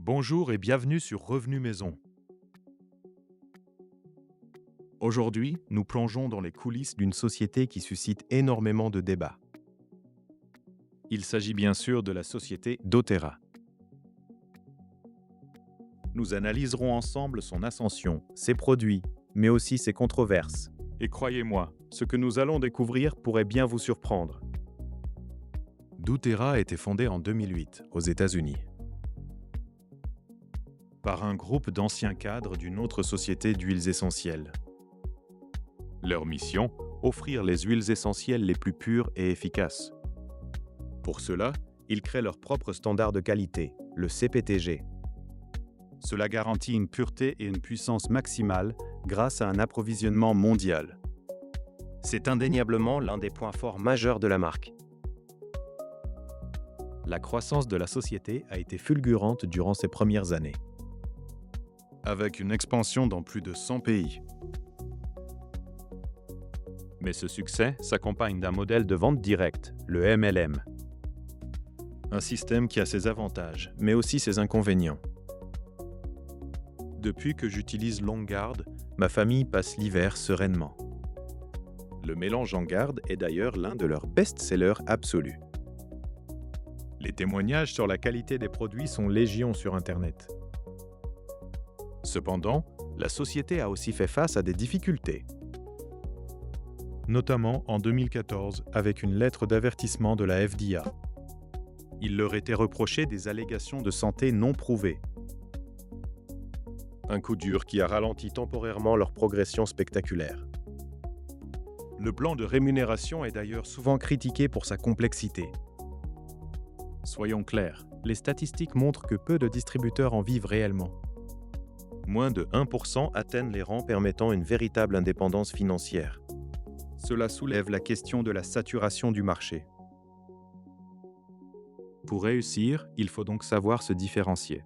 Bonjour et bienvenue sur Revenu Maison. Aujourd'hui, nous plongeons dans les coulisses d'une société qui suscite énormément de débats. Il s'agit bien sûr de la société doTERRA. Nous analyserons ensemble son ascension, ses produits, mais aussi ses controverses. Et croyez-moi, ce que nous allons découvrir pourrait bien vous surprendre. doTERRA a été fondée en 2008 aux États-Unis par un groupe d'anciens cadres d'une autre société d'huiles essentielles. Leur mission, offrir les huiles essentielles les plus pures et efficaces. Pour cela, ils créent leur propre standard de qualité, le CPTG. Cela garantit une pureté et une puissance maximale grâce à un approvisionnement mondial. C'est indéniablement l'un des points forts majeurs de la marque. La croissance de la société a été fulgurante durant ces premières années, avec une expansion dans plus de 100 pays. Mais ce succès s'accompagne d'un modèle de vente directe, le MLM. Un système qui a ses avantages, mais aussi ses inconvénients. Depuis que j'utilise Longguard, ma famille passe l'hiver sereinement. Le mélange en garde est d'ailleurs l'un de leurs best-sellers absolus. Les témoignages sur la qualité des produits sont légion sur Internet. Cependant, la société a aussi fait face à des difficultés. Notamment en 2014 avec une lettre d'avertissement de la FDA. Il leur était reproché des allégations de santé non prouvées. Un coup dur qui a ralenti temporairement leur progression spectaculaire. Le plan de rémunération est d'ailleurs souvent critiqué pour sa complexité. Soyons clairs, les statistiques montrent que peu de distributeurs en vivent réellement. Moins de 1% atteignent les rangs permettant une véritable indépendance financière. Cela soulève la question de la saturation du marché. Pour réussir, il faut donc savoir se différencier.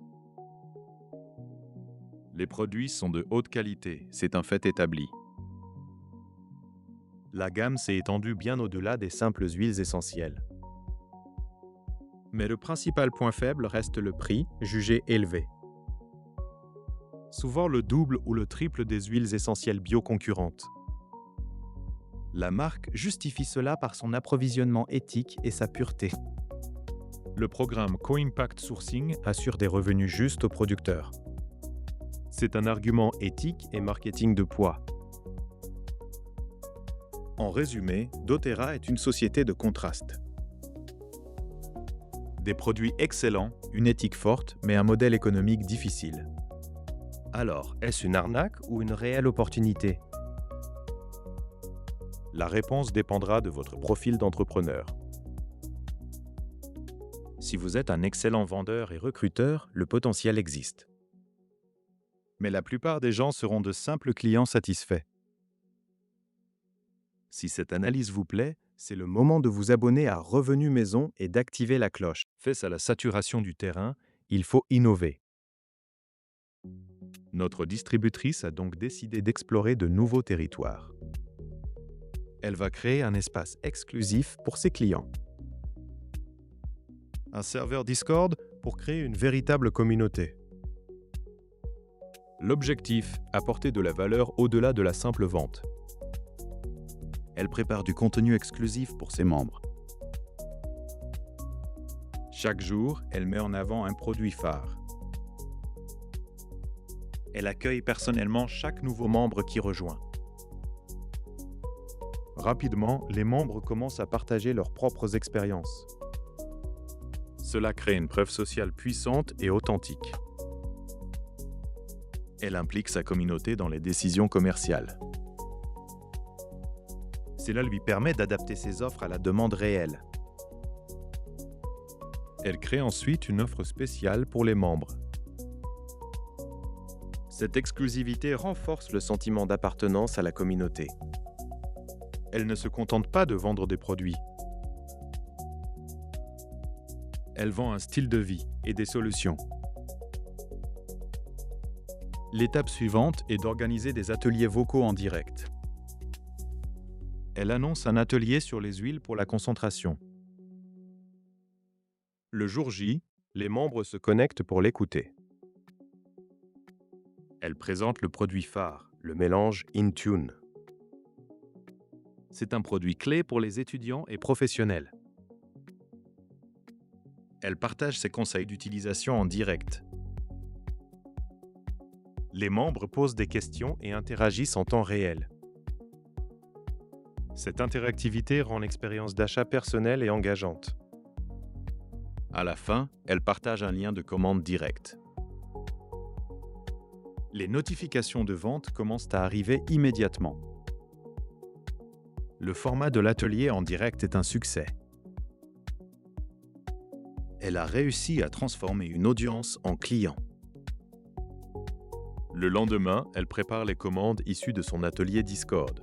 Les produits sont de haute qualité, c'est un fait établi. La gamme s'est étendue bien au-delà des simples huiles essentielles. Mais le principal point faible reste le prix, jugé élevé. Souvent le double ou le triple des huiles essentielles bio concurrentes. La marque justifie cela par son approvisionnement éthique et sa pureté. Le programme Co-Impact Sourcing assure des revenus justes aux producteurs. C'est un argument éthique et marketing de poids. En résumé, doTERRA est une société de contraste. Des produits excellents, une éthique forte, mais un modèle économique difficile. Alors, est-ce une arnaque ou une réelle opportunité ? La réponse dépendra de votre profil d'entrepreneur. Si vous êtes un excellent vendeur et recruteur, le potentiel existe. Mais la plupart des gens seront de simples clients satisfaits. Si cette analyse vous plaît, c'est le moment de vous abonner à Revenu Maison et d'activer la cloche. Face à la saturation du terrain, il faut innover. Notre distributrice a donc décidé d'explorer de nouveaux territoires. Elle va créer un espace exclusif pour ses clients. Un serveur Discord pour créer une véritable communauté. L'objectif, apporter de la valeur au-delà de la simple vente. Elle prépare du contenu exclusif pour ses membres. Chaque jour, elle met en avant un produit phare. Elle accueille personnellement chaque nouveau membre qui rejoint. Rapidement, les membres commencent à partager leurs propres expériences. Cela crée une preuve sociale puissante et authentique. Elle implique sa communauté dans les décisions commerciales. Cela lui permet d'adapter ses offres à la demande réelle. Elle crée ensuite une offre spéciale pour les membres. Cette exclusivité renforce le sentiment d'appartenance à la communauté. Elle ne se contente pas de vendre des produits. Elle vend un style de vie et des solutions. L'étape suivante est d'organiser des ateliers vocaux en direct. Elle annonce un atelier sur les huiles pour la concentration. Le jour J, les membres se connectent pour l'écouter. Elle présente le produit phare, le mélange Intune. C'est un produit clé pour les étudiants et professionnels. Elle partage ses conseils d'utilisation en direct. Les membres posent des questions et interagissent en temps réel. Cette interactivité rend l'expérience d'achat personnelle et engageante. À la fin, elle partage un lien de commande direct. Les notifications de vente commencent à arriver immédiatement. Le format de l'atelier en direct est un succès. Elle a réussi à transformer une audience en client. Le lendemain, elle prépare les commandes issues de son atelier Discord.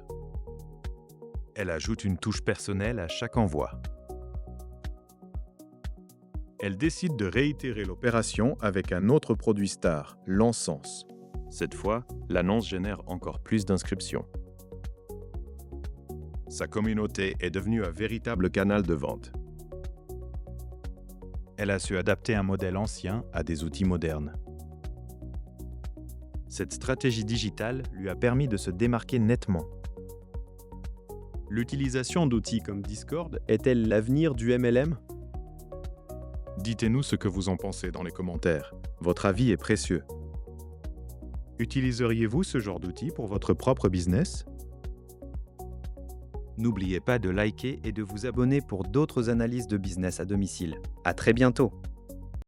Elle ajoute une touche personnelle à chaque envoi. Elle décide de réitérer l'opération avec un autre produit star, l'encens. Cette fois, l'annonce génère encore plus d'inscriptions. Sa communauté est devenue un véritable canal de vente. Elle a su adapter un modèle ancien à des outils modernes. Cette stratégie digitale lui a permis de se démarquer nettement. L'utilisation d'outils comme Discord est-elle l'avenir du MLM ? Dites-nous ce que vous en pensez dans les commentaires. Votre avis est précieux. Utiliseriez-vous ce genre d'outils pour votre propre business ? N'oubliez pas de liker et de vous abonner pour d'autres analyses de business à domicile. À très bientôt!